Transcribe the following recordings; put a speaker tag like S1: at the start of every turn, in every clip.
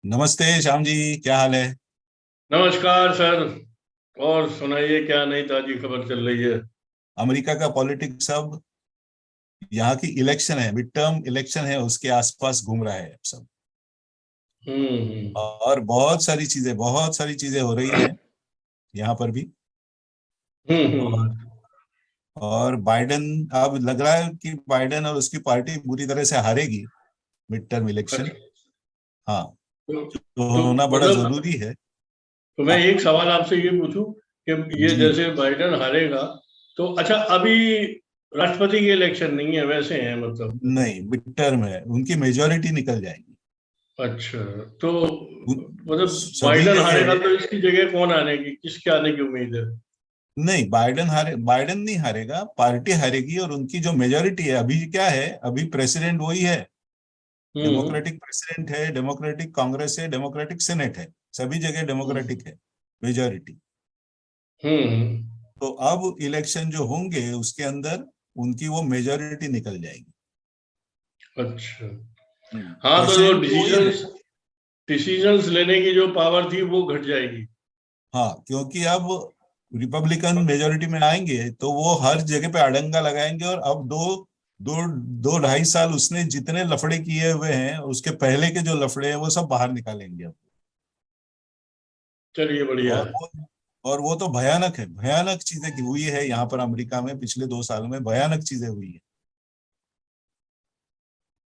S1: नमस्ते श्याम जी, क्या हाल है।
S2: नमस्कार सर। और सुनाइए, क्या नई ताजी खबर चल रही है?
S1: अमेरिका का पॉलिटिक्स सब, यहाँ की इलेक्शन है, मिड टर्म इलेक्शन है, उसके आसपास घूम रहा है अब सब।
S2: हम्म।
S1: और बहुत सारी चीजें हो रही हैं यहाँ पर भी। और
S2: हम्म।
S1: और बाइडेन, अब लग रहा है कि बाइडेन और उसकी पार्टी बुरी तरह से हारेगी मिड टर्म इलेक्शन।
S2: अच्छा।
S1: हाँ,
S2: तो,
S1: तो
S2: तो
S1: होना बड़ा
S2: मतलब,
S1: जरूरी है।
S2: तो मैं एक सवाल आपसे ये पूछूं कि ये
S1: जी,
S2: जैसे बाइडेन हारेगा, तो अच्छा, अभी राष्ट्रपति के इलेक्शन नहीं है वैसे हैं मतलब?
S1: नहीं, मिड टर्म है, उनकी मेजोरिटी निकल जाएगी।
S2: अच्छा। तो मतलब
S1: सभी
S2: बाइडेन हारेगा
S1: जगह।
S2: तो इसकी जगह कौन आने की, किसके आने की उम्मीद है?
S1: नहीं, बाइडेन नहीं हारेगा, पार्टी हारेगी। और उनकी जो मेजोरिटी है, अभी क्या है, अभी प्रेसिडेंट वही है।
S2: हम्म।
S1: डेमोक्रेटिक प्रेसिडेंट है, डेमोक्रेटिक कांग्रेस है, डेमोक्रेटिक सेनेट है। सभी जगह
S2: हम्म।
S1: डेमोक्रेटिक है मेजोरिटी।
S2: हम्म।
S1: तो अब इलेक्शन जो होंगे उसके अंदर उनकी वो मेजोरिटी निकल जाएगी।
S2: अच्छा। हाँ, तो जो
S1: प्रेसिडेंट तो वही
S2: डिसीजंस
S1: रहेगा।
S2: डिसीजंस लेने की जो पावर थी वो घट जाएगी।
S1: हाँ, क्योंकि अब रिपब्लिकन मेजोरिटी में आएंगे तो वो हर जगह पे अड़ंगा लगाएंगे। और अब दो दो दो ढाई साल उसने जितने लफड़े किए हुए हैं, उसके पहले के जो लफड़े हैं वो सब बाहर निकालेंगे अब।
S2: चलिए, बढ़िया
S1: और
S2: है।
S1: वो और वो तो भयानक है, भयानक चीजें की हुई है यहाँ पर अमेरिका में पिछले 2 साल में, भयानक चीजें हुई है।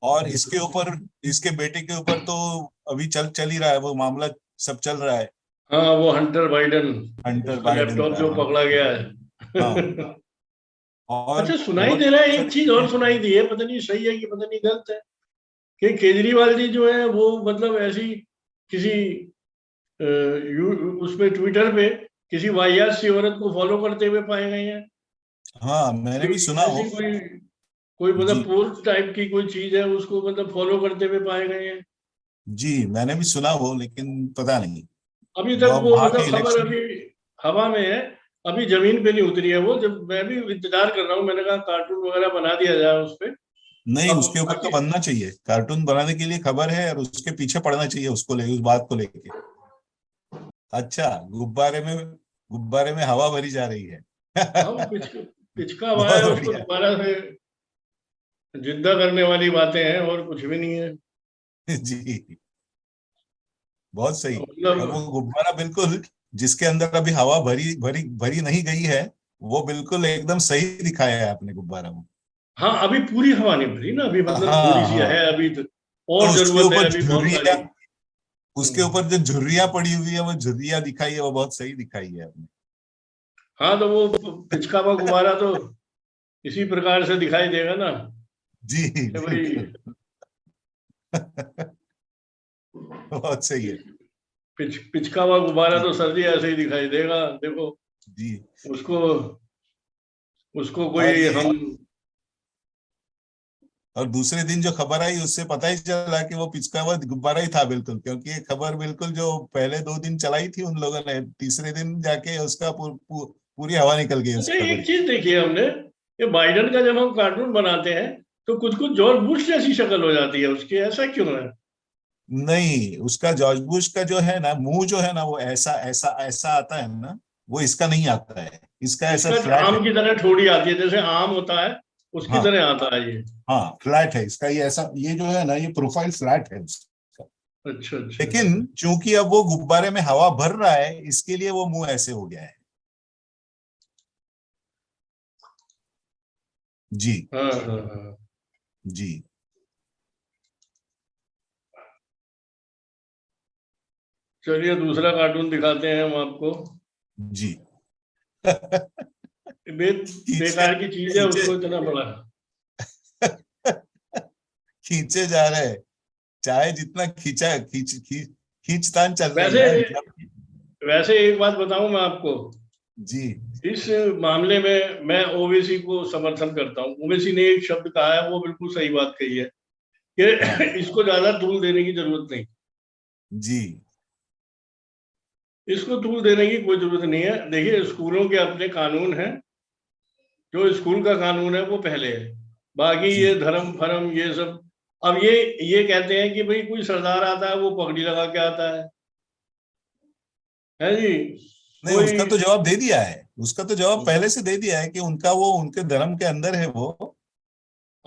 S1: और इसके ऊपर, इसके बेटे के ऊपर तो अभी चल ही रहा है वो मामला, सब चल रहा है।
S2: हाँ, वो हंटर बाइडन,
S1: हंटर
S2: उसका
S1: बाइडेन
S2: लैपटॉप
S1: का,
S2: जो
S1: हाँ।
S2: पकड़ा गया
S1: हाँ,
S2: है।
S1: और
S2: अच्छा, सुनाई
S1: बहुत
S2: दे रहा है, एक
S1: सारी
S2: चीज और
S1: चीजें।
S2: सुनाई दी है, पता नहीं सही है कि पता नहीं गलत है, कि केजरीवाल जी जो है वो मतलब ऐसी किसी उसपे ट्विटर पे किसी वाहियात सी औरत को फॉलो करते हुए पाए गए हैं।
S1: हाँ, मैंने भी
S2: कोई
S1: सुना हो।
S2: ऐसी कोई कोई मतलब
S1: जी,
S2: पोस्ट टाइप की कोई चीज है, उसको मतलब फॉलो करते हुए पाए गए हैं।
S1: जी, मैंने भी सुना हो, लेकिन पता नहीं।
S2: अभी
S1: वो
S2: तक
S1: अब
S2: वो
S1: वहां के
S2: मतलब खबर
S1: इलेक्शन।
S2: अभी हवा में है, अभी जमीन पे नहीं उतरी है वो। जब मैं भी इंतजार कर रहा हूँ, मैंने कहा कार्टून वगैरह बना दिया जाए उस पे।
S1: नहीं,
S2: अब
S1: उसके ऊपर तो
S2: बाकी,
S1: बनना चाहिए, कार्टून बनाने के लिए खबर है और उसके पीछे पड़ना चाहिए, उसको ले उस बात को लेके। अच्छा, गुब्बारे में हवा भरी जा रही है।
S2: हाँ, वो पिचका हुआ
S1: बहुत
S2: है, उसको
S1: बढ़िया।
S2: दोबारा से जिंदा करने वाली बातें हैं और कुछ भी नहीं है।
S1: जी, बहुत सही। और वो
S2: मतलब,
S1: गुब्बारा बिल्कुल, जिसके अंदर अभी हवा भरी भरी भरी नहीं गई है, वो बिल्कुल एकदम सही दिखाया है आपने गुब्बारा में।
S2: हाँ, अभी पूरी हवा नहीं भरी ना, अभी मतलब थोड़ी
S1: हाँ,
S2: सी है
S1: हाँ।
S2: अभी तो,
S1: तो
S2: और
S1: उसके
S2: जरूरत है
S1: ऊपर
S2: अभी बहुत
S1: झुर्रियाँ,
S2: सारी।
S1: उसके
S2: हम्म।
S1: ऊपर जो झुर्रियाँ पड़ी हुई है, वो झुर्रियाँ दिखाई है, वो बहुत सही दिखाई है आपने।
S2: हाँ, तो वो पिचका हुआ गुब्बारा तो इसी प्रकार से दिखाई देगा ना,
S1: जी,
S2: कि भाई
S1: बिल्कुल। बहुत सही है।
S2: पिचका हुआ गुब्बारा
S1: जी,
S2: तो सर जी ऐसे ही दिखाई देगा, देखो।
S1: जी।
S2: उसको उसको
S1: और
S2: कोई हम,
S1: और दूसरे दिन जो खबर आई उससे पता ही चला कि वो पिचका हुआ गुब्बारा ही था बिल्कुल, क्योंकि ये खबर बिल्कुल जो पहले 2 दिन चलाई थी उन लोगों ने, तीसरे दिन जाके उसका पूरी हवा निकल गई उस
S2: अच्छा,
S1: खबर
S2: एक
S1: की।
S2: चीज देखिए हमने, ये बाइडन का जब हम कार्टून बनाते हैं तो कुछ कुछ जॉर्ज बुश जैसी शक्ल हो जाती है उसकी, ऐसा क्यों है?
S1: नहीं, उसका जॉर्ज बुश का जो है ना मुंह जो है ना, वो ऐसा ऐसा ऐसा आता है ना, वो इसका नहीं आता है। इसका ऐसा
S2: इसका
S1: फ्लैट है।
S2: आम की तरह ठोड़ी आती है, जैसे आम होता है उसकी
S1: हाँ,
S2: तरह आता है ये।
S1: हाँ, फ्लैट है इसका, ये ऐसा, ये जो है ना, ये प्रोफाइल फ्लैट है उसका।
S2: अच्छा, अच्छा, अच्छा।
S1: लेकिन चूंकि अब वो गुब्बारे में हवा भर रहा है, इसके लिए वो मुंह ऐसे हो गया है। जी,
S2: हाँ, हाँ, हाँ।
S1: जी,
S2: चलिए, दूसरा कार्टून दिखाते हैं हम आपको।
S1: जी।
S2: बे,
S1: खींचे
S2: बेकार की चीज है,
S1: खींचे
S2: उसको इतना बड़ा।
S1: खींचे जा रहे हैं। चाहे जितना खींचतान चल रही
S2: वैसे
S1: है मतलब।
S2: वैसे एक बात बताऊं मैं आपको,
S1: जी,
S2: इस मामले में मैं ओवैसी को समर्थन करता हूँ। ओवैसी ने एक शब्द कहा है, वो बिल्कुल सही बात कही है,
S1: हाँ,
S2: कि इसको ज्यादा तूल देने की जरूरत नहीं।
S1: जी,
S2: इसको तूल देने की कोई जरूरत नहीं है। देखिए, स्कूलों के अपने कानून हैं, जो स्कूल का कानून है वो पहले है, बाकी
S1: जी,
S2: ये धर्म फरम ये सब अब ये कहते हैं कि भाई कोई सरदार आता है वो पगड़ी लगा के आता है जी।
S1: नहीं,
S2: कोई
S1: उसका तो जवाब दे दिया है, उसका तो जवाब पहले से दे दिया है कि उनका वो उनके धर्म के अंदर है वो,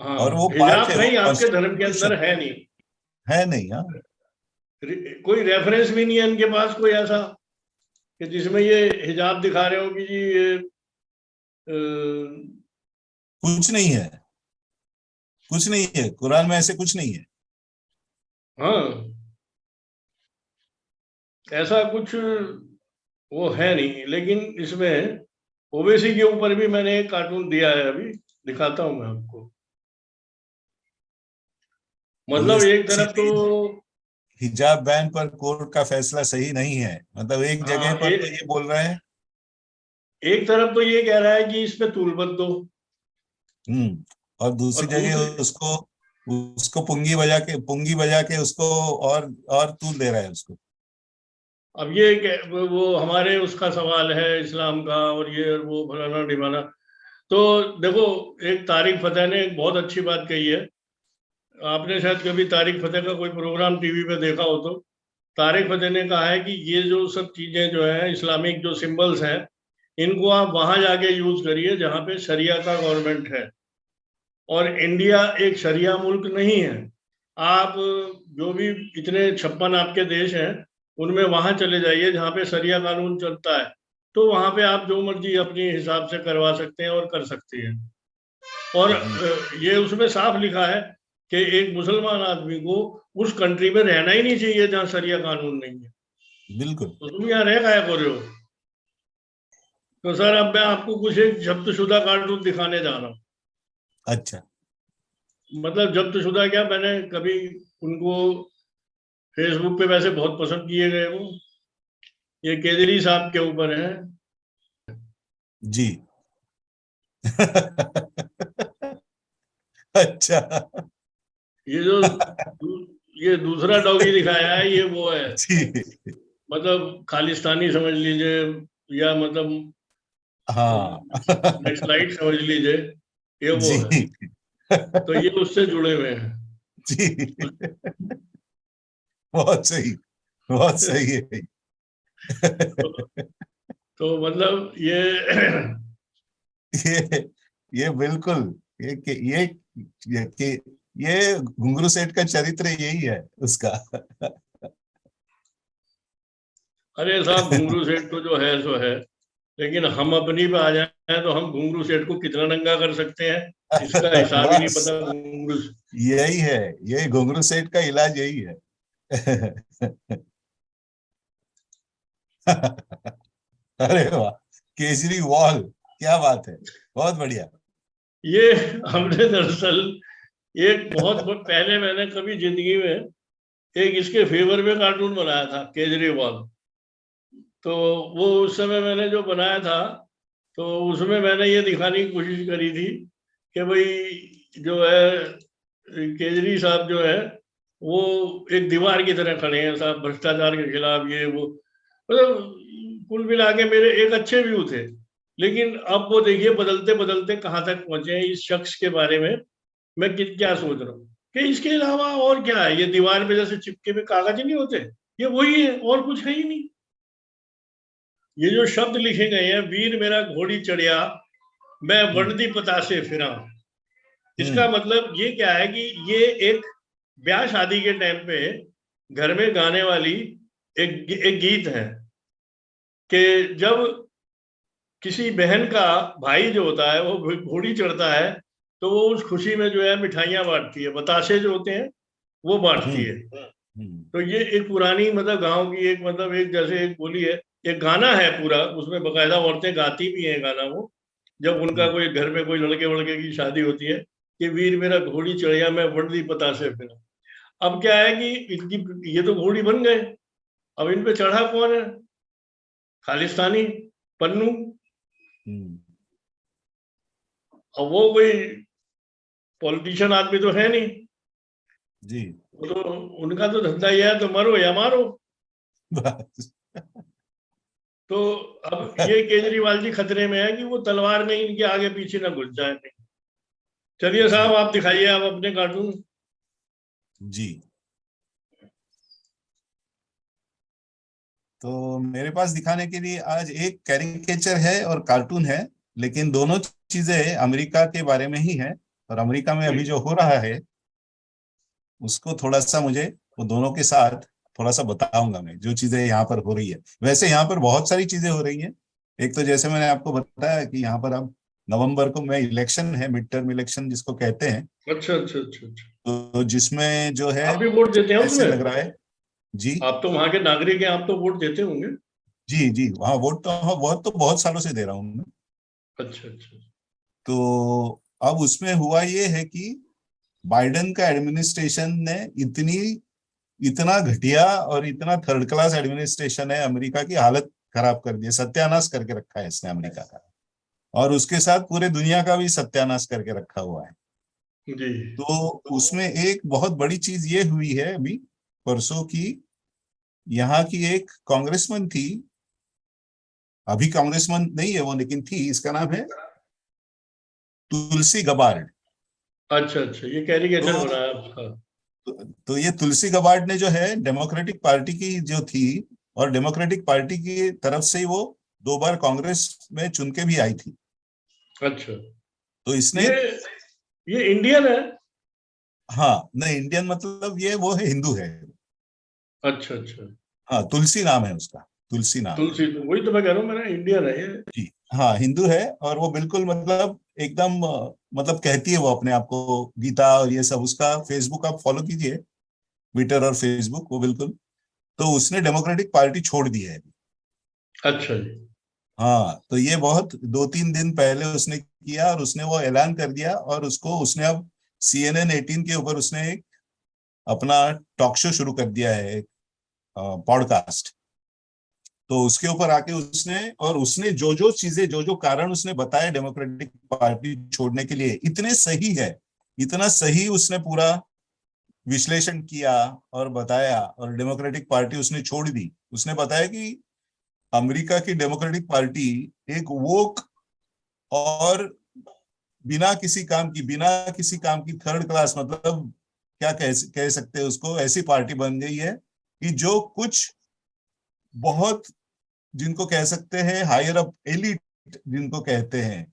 S1: और
S2: हाँ,
S1: वो पार्ट
S2: हिजाब
S1: है, वो
S2: कहीं आपके धर्म के अंदर
S1: कॉन्स्टिट्यूशन
S2: है नहीं।
S1: है नहीं। हाँ,
S2: कोई रेफरेंस भी नहीं है इनके पास कोई ऐसा कि जिसमें ये हिजाब दिखा रहे हो कि जी ये
S1: कुछ नहीं है, कुछ नहीं है, कुरान में ऐसे कुछ नहीं है।
S2: हाँ, ऐसा कुछ वो है नहीं। लेकिन इसमें ओवैसी के ऊपर भी मैंने एक कार्टून दिया है, अभी दिखाता हूं मैं आपको। मतलब एक
S1: ओवैसी
S2: तरफ तो
S1: हिजाब बैन पर कोर्ट का फैसला सही नहीं है, मतलब एक जगह
S2: हाँ,
S1: पर तो ये बोल रहा है।
S2: एक तरफ तो ये कह रहा है कि इस पे तूल मत दो,
S1: और दूसरी
S2: और
S1: जगह
S2: दूसरी
S1: उसको उसको पुंगी बजा के उसको और तूल दे रहा है उसको।
S2: अब ये वो हमारे उसका सवाल है इस्लाम का, और ये और वो फलाना ढिमाना। तो देखो, एक तारिक फतेह ने एक बहुत अच्छी बात कही है। आपने शायद कभी तारिक फतेह का कोई प्रोग्राम टीवी पे देखा हो तो। तारिक फतेह ने कहा है कि ये जो सब चीजें जो है, इस्लामिक जो सिंबल्स हैं, इनको आप वहां जाके यूज करिए जहां पे शरिया का गवर्नमेंट है। और इंडिया एक शरिया मुल्क नहीं है। आप जो भी इतने 56 आपके देश हैं, उनमें वहां चले जाइए जहाँ पे शरिया कानून चलता है। तो वहां पे आप जो मर्जी अपने हिसाब से करवा सकते हैं और कर सकते हैं। और
S1: जी,
S2: ये उसमें साफ लिखा है कि एक मुसलमान आदमी को उस कंट्री में रहना ही नहीं चाहिए जहाँ शरिया कानून नहीं है।
S1: बिल्कुल।
S2: तो तुम यहाँ रह काहे कर रहे हो? तो सर, अब मैं आपको कुछ एक जब्तशुदा कार्टून दिखाने जा रहा हूँ।
S1: अच्छा।
S2: मतलब जब्तशुदा क्या, मैंने कभी उनको फेसबुक पे वैसे बहुत पसंद किए गए वो। ये केजरी साहब के ऊपर है।
S1: जी। अच्छा।
S2: ये जो ये दूसरा डॉगी दिखाया है, ये वो है।
S1: जी।
S2: मतलब खालिस्तानी समझ लीजिए, या मतलब
S1: हाँ।
S2: नक्सलाइट समझ लीजिए, ये वो है।
S1: जी।
S2: तो ये उससे जुड़े हुए हैं।
S1: जी, बहुत सही, बहुत सही है।
S2: तो, तो मतलब
S1: ये ये बिल्कुल, ये ये घुंगरू सेठ का चरित्र यही है उसका।
S2: अरे साहब, घुंगरू सेठ तो जो है सो है। लेकिन हम अपनी पे आ जाए तो हम घुंगरू सेठ को कितना नंगा कर सकते हैं, इसका हिसाब ही नहीं
S1: बस
S2: पता घुंगरू।
S1: यही है, यही घुंगरू सेठ का इलाज यही है। अरे वाह, केजरीवाल, क्या बात है, बहुत बढ़िया।
S2: ये हमने दरअसल एक पहले मैंने कभी जिंदगी में एक इसके फेवर में कार्टून बनाया था, केजरीवाल। तो वो उस समय मैंने जो बनाया था, तो उसमें मैंने ये दिखाने की कोशिश करी थी कि भाई जो है, केजरी साहब जो है, वो एक दीवार की तरह खड़े हैं साहब, भ्रष्टाचार के खिलाफ, ये वो। मतलब कुल मिला के मेरे एक अच्छे व्यू थे। लेकिन अब वो देखिए, बदलते बदलते कहाँ तक पहुंचे हैं इस शख्स के बारे में। मैं क्या सोच रहा हूँ कि इसके अलावा और क्या है, ये दीवार पे जैसे चिपके हुए कागज नहीं होते, ये वही है और कुछ है ही नहीं। ये जो शब्द लिखे गए हैं, वीर मेरा घोड़ी चढ़िया, मैं
S1: हम्म।
S2: वर्दी पता से फिरा। इसका
S1: हम्म।
S2: मतलब ये क्या है कि ये एक ब्याह शादी के टाइम पे घर में गाने वाली एक गीत है कि जब किसी बहन का भाई जो होता है वो घोड़ी चढ़ता है, तो वो उस खुशी में जो है मिठाइयां बांटती है, बताशे जो होते हैं वो बांटती है।
S1: हम्म। हम्म।
S2: तो ये एक पुरानी मतलब गांव की एक मतलब एक जैसे एक बोली है। एक गाना है पूरा, उसमें बकायदा औरतें गाती भी हैं गाना वो, जब उनका
S1: हम्म।
S2: कोई घर में कोई लड़के वड़के की शादी होती है, कि वीर मेरा घोड़ी चढ़िया, मैं वर्दी पता से फिरा। अब क्या है कि इनकी ये तो घोड़ी बन गए, अब इन पे चढ़ा कौन है? खालिस्तानी पन्नू।
S1: हम्म।
S2: अब वो कोई पॉलिटिशियन आदमी तो है नहीं।
S1: जी।
S2: वो तो उनका तो धंधा यह है, तो मरो या मारो।
S1: बस।
S2: तो अब ये केजरीवाल जी खतरे में है कि वो तलवार में इनके आगे पीछे ना घुस जाए। चलिए साहब,
S1: जी,
S2: आप दिखाइए आप अपने कार्टून।
S1: जी। तो मेरे पास दिखाने के लिए आज एक कैरिकेचर है और कार्टून है, लेकिन दोनों चीजें अमेरिका के बारे में ही है। और अमेरिका में अभी जो हो रहा है उसको थोड़ा सा मुझे वो दोनों के साथ थोड़ा सा बताऊंगा मैं, जो चीजें यहाँ पर हो रही है। वैसे यहाँ पर बहुत सारी चीजें हो रही हैं। एक तो जैसे मैंने आपको बताया कि यहाँ पर अब नवंबर को में इलेक्शन है, मिड टर्म इलेक्शन जिसको कहते हैं।
S2: अच्छा अच्छा अच्छा अच्छा।
S1: तो जिसमें जो है
S2: आप भी वोट देते हैं
S1: ऐसे
S2: उसमें?
S1: लग रहा है। जी
S2: आप तो वहां के नागरिक हैं, आप तो वोट देते होंगे।
S1: जी जी, हाँ वोट तो, हाँ वोट तो बहुत सालों से दे रहा हूँ मैं।
S2: अच्छा अच्छा।
S1: तो अब उसमें हुआ ये है कि बाइडेन का एडमिनिस्ट्रेशन ने इतना घटिया और इतना थर्ड क्लास एडमिनिस्ट्रेशन है, अमेरिका की हालत खराब कर दी है, सत्यानाश करके रखा है इसने अमेरिका का। और उसके साथ पूरे दुनिया का भी सत्यानाश करके रखा हुआ है।
S2: जी।
S1: तो उसमें एक बहुत बड़ी चीज ये हुई है अभी परसों की, यहाँ की एक कांग्रेसमैन थी, अभी कांग्रेसमैन नहीं है वो लेकिन थी, इसका नाम है तुलसी गबार्ड।
S2: अच्छा अच्छा, ये कैरिकेचर
S1: तो
S2: बनाया उसका।
S1: तो ये तुलसी गबार्ड ने जो है डेमोक्रेटिक पार्टी की जो थी, और डेमोक्रेटिक पार्टी की तरफ से ही वो 2 बार कांग्रेस में चुन के भी आई थी।
S2: अच्छा।
S1: तो इसने,
S2: ये ये इंडियन है?
S1: हाँ नहीं इंडियन मतलब ये वो है, हिंदू है।
S2: अच्छा अच्छा।
S1: हाँ तुलसी नाम है उसका, तुलसी नाम है।
S2: तुलसी, तो वही तो मैं कह रहा हूँ, मैंने इंडियन है ये।
S1: जी हाँ हिंदू है। और वो बिल्कुल मतलब एकदम मतलब कहती है वो अपने आप को गीता और ये सब, उसका फेसबुक आप फॉलो कीजिए, ट्विटर और फेसबुक, वो बिल्कुल। तो उसने डेमोक्रेटिक पार्टी छोड़ दी है।
S2: अच्छा जी।
S1: हाँ तो ये बहुत 2-3 दिन पहले उसने किया, और उसने वो ऐलान कर दिया, और उसको उसने अब CNN 18 के ऊपर उसने एक अपना टॉक शो शुरू कर दिया है, एक पॉडकास्ट। तो उसके ऊपर आके उसने, और उसने जो जो चीजें, जो जो कारण उसने बताए डेमोक्रेटिक पार्टी छोड़ने के लिए, इतने सही है, इतना सही उसने पूरा विश्लेषण किया और बताया, और डेमोक्रेटिक पार्टी उसने छोड़ दी। उसने बताया कि अमेरिका की डेमोक्रेटिक पार्टी एक वोक और बिना किसी काम की थर्ड क्लास, मतलब क्या कह सकते हैं उसको, ऐसी पार्टी बन गई है कि जो कुछ बहुत, जिनको कह सकते हैं हायर अप एलिट जिनको कहते हैं,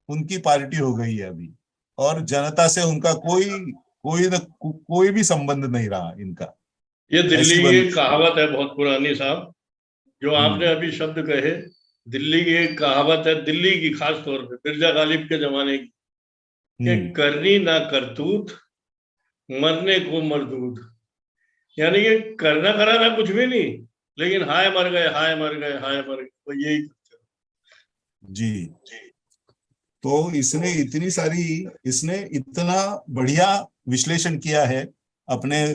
S1: उनकी पार्टी हो गई है अभी। और जनता से उनका कोई भी संबंध नहीं रहा इनका,
S2: ये दिल्ली
S1: ऐसी
S2: की
S1: बन
S2: एक
S1: गई है।
S2: कहावत है बहुत पुरानी साहब, जो आपने
S1: हम्म
S2: अभी शब्द कहे। दिल्ली की एक कहावत है, दिल्ली की खास तौर पे मिर्जा गालिब के जमाने की, कि
S1: हम्म
S2: करनी ना करतूत, मरने को मरदूत। यानी कि करना कराना कुछ भी नहीं, लेकिन हाय मर गए, हाय मर गए, हाय मर गए, तो यही।
S1: जी। तो इसने इतना बढ़िया विश्लेषण किया है अपने,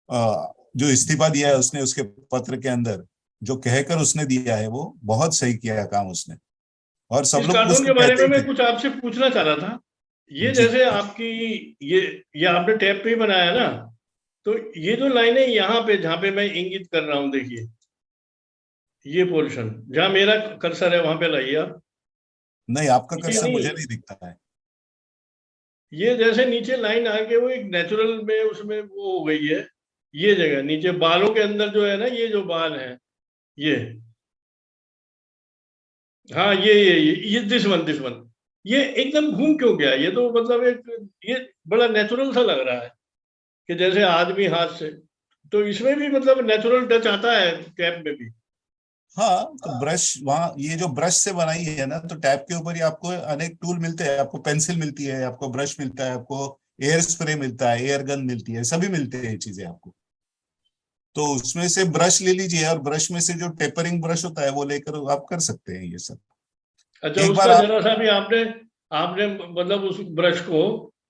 S1: जो इस्तीफा दिया है उसने उसके पत्र के अंदर, जो कहकर उसने दिया है, वो बहुत सही किया है काम उसने। और सब
S2: इस
S1: लोग
S2: कार्टून
S1: उसको
S2: के बारे
S1: कहते
S2: में
S1: ही
S2: मैं
S1: थे।
S2: कुछ आपसे पूछना चाह रहा था। ये
S1: जी
S2: जैसे आपकी, ये ये आपने टैब पे ही बनाया ना, तो ये जो लाइनें यहाँ पे, जहाँ पे मैं इंगित कर रहा हूँ, देखिए ये पोर्शन जहाँ मेरा कर्सर है वहां पे लाइए आप।
S1: नहीं, आपका
S2: ये
S1: कर्सर मुझे
S2: नहीं,
S1: नहीं दिखता है।
S2: ये जैसे नीचे लाइन आके वो एक नेचुरल में उसमें वो हो गई है। ये जगह नीचे बालों के अंदर जो है ना, ये जो बाल है, ये, हाँ ये दिस वन, ये एकदम घूम क्यों गया? ये तो मतलब एक, ये बड़ा नेचुरल सा लग रहा है, कि जैसे आदमी हाथ से। तो इसमें भी मतलब नेचुरल टच आता है कैप में भी?
S1: हाँ तो ब्रश, वहाँ ये जो ब्रश से बनाई है ना, तो टैब के ऊपर ही आपको अनेक टूल मिलते हैं, आपको पेंसिल मिलती है, आपको ब्रश मिलता है, आपको एयर स्प्रे मिलता है, एयर गन मिलती है, सभी मिलते हैं ये चीजें आपको। तो उसमें से ब्रश ले लीजिए, और ब्रश में से जो टेपरिंग ब्रश होता है वो लेकर आप कर सकते हैं ये सब।
S2: अच्छा,
S1: एक बार
S2: उसका
S1: आप,
S2: जरा सा भी आपने आपने मतलब उस ब्रश को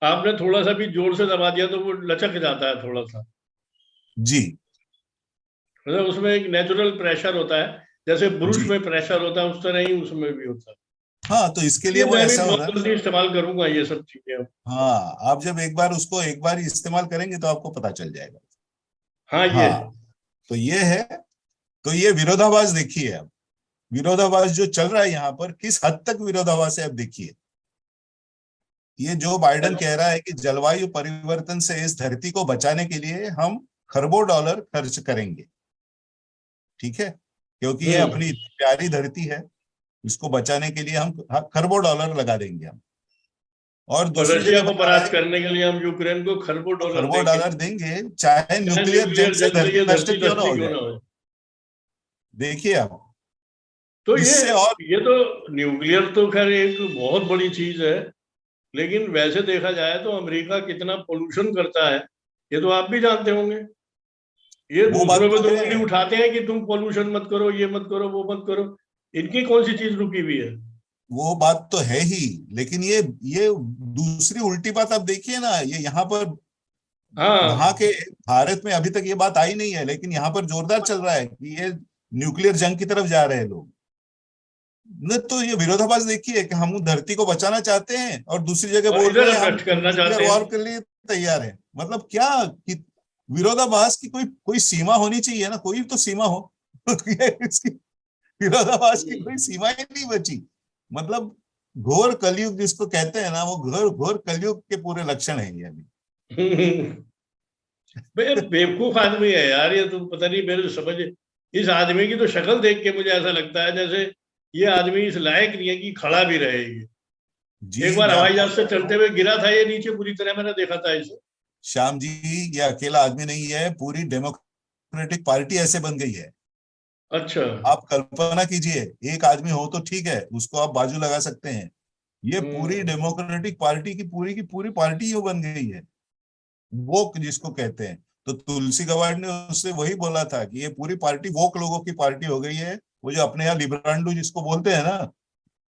S2: आपने थोड़ा सा भी जोर से दबा दिया तो वो लचक जाता है थोड़ा सा।
S1: जी
S2: मतलब उसमें एक नेचुरल प्रेशर होता है, जैसे ब्रुश
S1: जी,
S2: में प्रेशर होता है, उस तरह ही उसमें भी होता है।
S1: हाँ तो इसके लिए
S2: ये
S1: वो
S2: मैं भी
S1: ऐसा
S2: बहुत
S1: होगा ना।
S2: जल्दी इस्तेमाल करूंगा ये सब चीजें अब।
S1: हाँ आप जब एक बार इस्तेमाल करेंगे तो आपको पता चल जाएगा।
S2: हाँ ये
S1: हाँ तो ये है। तो ये विरोधाभास देखिए अब, विरोधाभास जो चल रहा है यहाँ पर, किस हद तक विरोधाभास है अब देखिए। ये जो बाइडेन कह रहा है कि जलवायु परिवर्तन से इस धरती को बचाने के लिए हम खरबों डॉलर खर्च करेंगे, ठीक है, क्योंकि ये अपनी प्यारी धरती है, इसको बचाने के लिए हम खरबों डॉलर लगा देंगे हम। और
S2: और
S1: दूसरी
S2: रशिया
S1: जगह
S2: को
S1: बता रहा है
S2: परास्त करने के लिए हम यूक्रेन को खरबों
S1: तो
S2: डॉलर
S1: खरबों
S2: देंगे,
S1: डॉलर देंगे, चाहे
S2: चाहे
S1: न्यूक्लियर जंग
S2: न्यूक्लियर
S1: से
S2: जंग से
S1: धरती
S2: ये
S1: नष्ट
S2: धरती
S1: क्यों ना हो
S2: क्यों ना
S1: जाए।
S2: हो।
S1: देखिए आप,
S2: तो
S1: इससे और
S2: ये तो न्यूक्लियर तो खैर एक बहुत बड़ी चीज है, लेकिन वैसे देखा जाए तो अमेरिका कितना पोल्यूशन करता है ये तो आप भी जानते होंगे। ये
S1: वो बात
S2: दूसरों पे
S1: तो
S2: तो
S1: है,
S2: उंगली उठाते हैं कि तुम पोल्यूशन मत करो, ये मत करो, वो मत करो। इनकी कौन सी चीज रुकी हुई है?
S1: वो बात तो है ही, लेकिन ये दूसरी उल्टी बात आप देखिए ना, ये यहाँ पर वहां
S2: हाँ।
S1: के भारत में अभी तक ये बात आई नहीं है, लेकिन यहाँ पर जोरदार चल रहा है कि ये न्यूक्लियर जंग की तरफ जा रहे हैं लोग। न तो ये विरोधाभास देखिए कि हम धरती को बचाना चाहते हैं और दूसरी जगह
S2: और
S1: बोल रहे
S2: इधर
S1: हैं
S2: हम
S1: हम
S2: नष्ट करना
S1: न्यूक्लियर
S2: चाहते हैं।
S1: वॉर के लिए तैयार हैं। मतलब क्या कि विरोधाभास की कोई कोई सीमा होनी चाहिए ना, कोई तो सीमा हो। इसकी विरोधाभास की कोई सीमा ही नहीं बची। मतलब घोर कलयुग जिसको कहते हैं ना, वो घोर घोर कलयुग के पूरे लक्षण है ये अभी।
S2: बेवकूफ आदमी है यार ये तो, पता नहीं मेरे समझ। इस आदमी की तो शक्ल देख के मुझे ऐसा लगता है जैसे ये आदमी इस लायक नहीं है कि खड़ा भी रहेगी।
S1: जी
S2: एक बार
S1: मैं
S2: हवाई
S1: आपको
S2: जहाज से
S1: बताता
S2: चलते
S1: हूँ
S2: हुए गिरा था ये नीचे, पूरी तरह मैंने देखा था इसे।
S1: श्याम जी, ये अकेला आदमी नहीं है, पूरी डेमोक्रेटिक पार्टी ऐसे बन गई है।
S2: अच्छा।
S1: आप कल्पना कीजिए, एक आदमी हो तो ठीक है, उसको आप बाजू लगा सकते हैं, ये पूरी
S2: हम्म।
S1: डेमोक्रेटिक पार्टी की पूरी पार्टी ही बन गई है, वोक जिसको कहते हैं। तो तुलसी गवाड़ ने उससे वही बोला था कि ये पूरी पार्टी वोक लोगों की पार्टी हो गई है। वो जो अपने यहाँ लिब्रांडो जिसको बोलते हैं ना,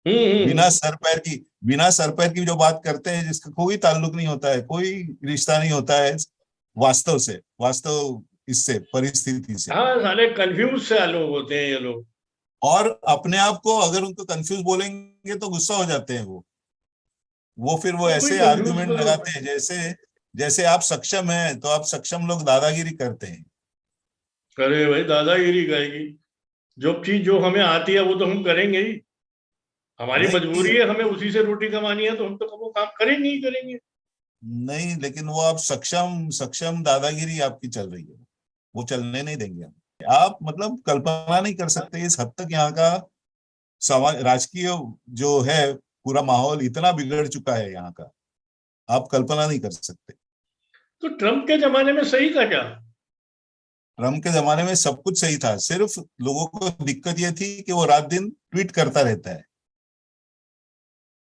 S2: हम्म।
S1: बिना सर पैर की जो बात करते हैं, जिसका कोई ताल्लुक नहीं होता है, कोई रिश्ता नहीं होता है वास्तव से, वास्तव इससे परिस्थिति से।
S2: हाँ, साले कंफ्यूज से लोग होते हैं ये लोग।
S1: और अपने आप को अगर उनको कंफ्यूज बोलेंगे तो गुस्सा हो जाते हैं वो फिर वो
S2: तो कोई
S1: ऐसे
S2: कंफ्यूज
S1: आर्गुमेंट
S2: को।
S1: लगाते हैं जैसे जैसे आप सक्षम हैं तो आप सक्षम लोग दादागिरी करते हैं।
S2: अरे भाई दादागिरी करेगी? जो चीज जो हमें आती है वो तो हम करेंगे ही। हमारी
S1: नहीं
S2: मजबूरी है, हमें उसी से रोटी कमानी है, तो हम तो वो काम करेंगे ही करेंगे।
S1: नहीं, लेकिन वो आप सक्षम सक्षम दादागिरी आपकी चल रही है, वो चलने नहीं देंगे हम। आप मतलब कल्पना नहीं कर सकते इस हद तक यहाँ का समाज राजकीय जो है पूरा माहौल इतना बिगड़ चुका है यहाँ का, आप कल्पना नहीं कर सकते।
S2: तो ट्रम्प के जमाने में सही था क्या?
S1: ट्रम्प के जमाने में सब कुछ सही था, सिर्फ लोगों को दिक्कत ये थी कि वो रात दिन ट्वीट करता रहता है।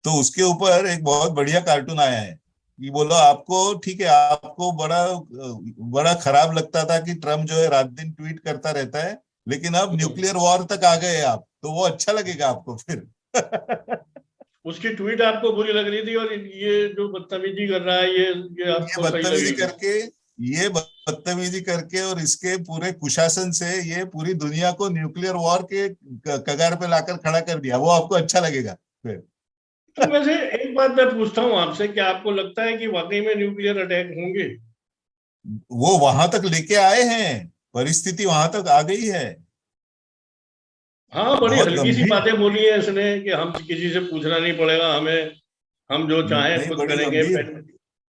S1: तो उसके ऊपर एक बहुत बढ़िया कार्टून आया है कि बोलो आपको ठीक है, आपको बड़ा बड़ा खराब लगता था कि ट्रम्प जो है रात दिन ट्वीट करता रहता है, लेकिन अब न्यूक्लियर वॉर तक आ गए आप, तो वो अच्छा लगेगा आपको फिर।
S2: उसकी ट्वीट आपको बुरी लग रही थी, और ये जो बदतमीजी कर रहा है ये
S1: ये
S2: आपको सही
S1: बदतमीजी
S2: लगेगी?
S1: करके ये बदतमीजी करके और इसके पूरे कुशासन से ये पूरी दुनिया को न्यूक्लियर वॉर के कगार पे लाकर खड़ा कर दिया, वो आपको अच्छा लगेगा फिर।
S2: तो वैसे एक बात मैं पूछता हूँ आपसे, क्या आपको लगता है कि वाकई में न्यूक्लियर अटैक होंगे?
S1: वो वहां तक लेके आए हैं, परिस्थिति वहां तक आ गई है।
S2: हाँ, बड़ी
S1: बहुत
S2: हल्की सी
S1: गंभीर,
S2: बातें बोली है इसने कि हम किसी से पूछना नहीं पड़ेगा हमें, हम जो चाहें
S1: नहीं
S2: खुद
S1: बड़ी
S2: करेंगे।
S1: गंभीर,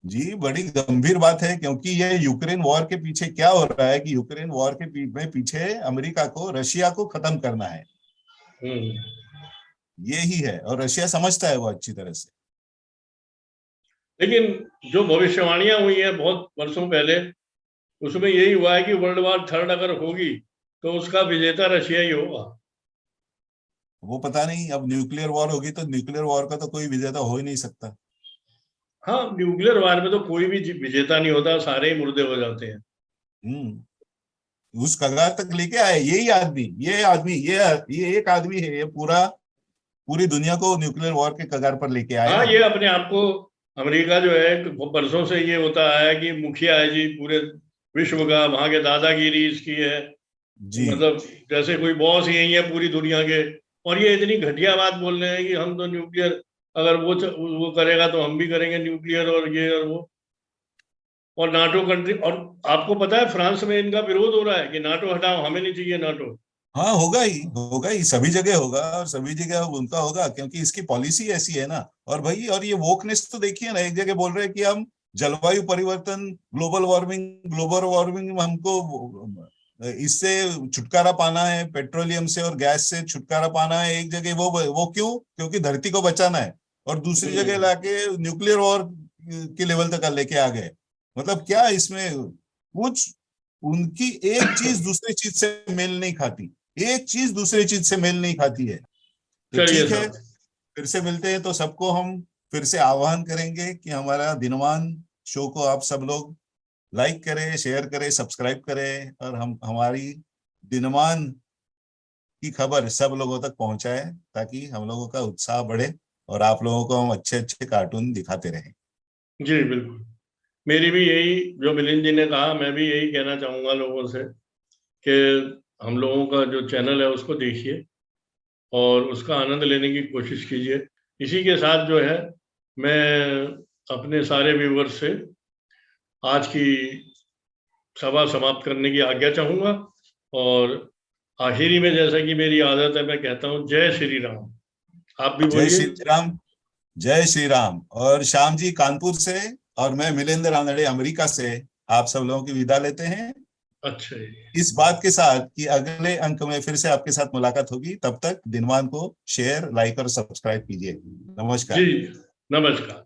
S1: जी बड़ी गंभीर बात है, क्योंकि ये यूक्रेन वॉर के पीछे क्या हो रहा है कि यूक्रेन वॉर के पीछे अमेरिका को रशिया को खत्म करना है,
S2: हम्म।
S1: ये ही है, और रशिया समझता है वो अच्छी तरह से।
S2: लेकिन जो भविष्यवाणियां हुई हैं बहुत वर्षों पहले, उसमें यही हुआ है कि वर्ल्ड वॉर थर्ड अगर होगी तो उसका विजेता रशिया ही होगा।
S1: वो पता नहीं, अब न्यूक्लियर वॉर होगी तो न्यूक्लियर वॉर का तो कोई विजेता हो ही नहीं सकता।
S2: हाँ, न्यूक्लियर वार में तो कोई भी विजेता नहीं होता, सारे ही मुर्दे हो जाते हैं।
S1: उस कगार तक लेके आए यही आदमी, ये एक आदमी है, ये पूरी दुनिया को न्यूक्लियर वॉर के कगार पर लेके आया
S2: हाँ,
S1: है।
S2: ये अपने आप को, अमेरिका जो है बरसों से ये होता है कि मुखिया है जी पूरे विश्व का, वहां के दादागिरी इसकी है।
S1: जी
S2: मतलब जैसे कोई बॉस ही है पूरी दुनिया के। और ये इतनी घटिया बात बोल रहे हैं कि हम तो न्यूक्लियर, अगर वो करेगा तो हम भी करेंगे न्यूक्लियर, और ये और वो। और नाटो कंट्री, और आपको पता है फ्रांस में इनका विरोध हो रहा है कि नाटो हटाओ, हमें नहीं चाहिए नाटो।
S1: हाँ होगा ही, सभी जगह होगा और सभी जगह उनका होगा, क्योंकि इसकी पॉलिसी ऐसी है ना। और भाई, और ये वोकनेस तो देखिए ना, एक जगह बोल रहे हैं कि हम जलवायु परिवर्तन, ग्लोबल वार्मिंग हमको इससे छुटकारा पाना है, पेट्रोलियम से और गैस से छुटकारा पाना है। एक जगह वो क्यों? क्योंकि धरती को बचाना है। और दूसरी जगह
S2: हम्म।
S1: लाके न्यूक्लियर वॉर के लेवल तक लेके आ गए। मतलब क्या इसमें कुछ, उनकी एक चीज दूसरी चीज से मेल नहीं खाती, एक चीज दूसरी चीज से मेल नहीं खाती है। तो
S2: चलिए
S1: ठीक है,
S2: साहब।
S1: फिर से मिलते हैं तो सबको हम फिर से आह्वान करेंगे कि हमारा दिनमान शो को आप सब लोग लाइक करें, शेयर करें, सब्सक्राइब करें, और हम हमारी दिनमान की खबर सब लोगों तक पहुंचाएं, ताकि हम लोगों का उत्साह बढ़े और आप लोगों को हम अच्छे अच्छे कार्टून दिखाते रहें।
S2: जी बिल्कुल। मेरी भी यही, जो मिलिंद जी ने कहा, मैं भी यही कहना चाहूंगा लोगों से कि हम लोगों का जो चैनल है उसको देखिए और उसका आनंद लेने की कोशिश कीजिए। इसी के साथ जो है, मैं अपने सारे व्यूवर्स से आज की सभा समाप्त करने की आज्ञा चाहूंगा। और आखिरी में, जैसा कि मेरी आदत है, मैं कहता हूँ जय श्री राम। आप भी
S1: जय
S2: बोलिए।
S1: श्री राम। जय श्री राम। और श्याम जी कानपुर से, और मैं मिलिंद रानड़े अमेरिका से आप सब लोगों की विदा लेते हैं,
S2: अच्छा जी।
S1: इस बात के साथ कि अगले अंक में फिर से आपके साथ मुलाकात होगी। तब तक दिनमान को शेयर, लाइक और सब्सक्राइब कीजिए।
S2: जी
S1: नमस्कार।
S2: नमस्कार।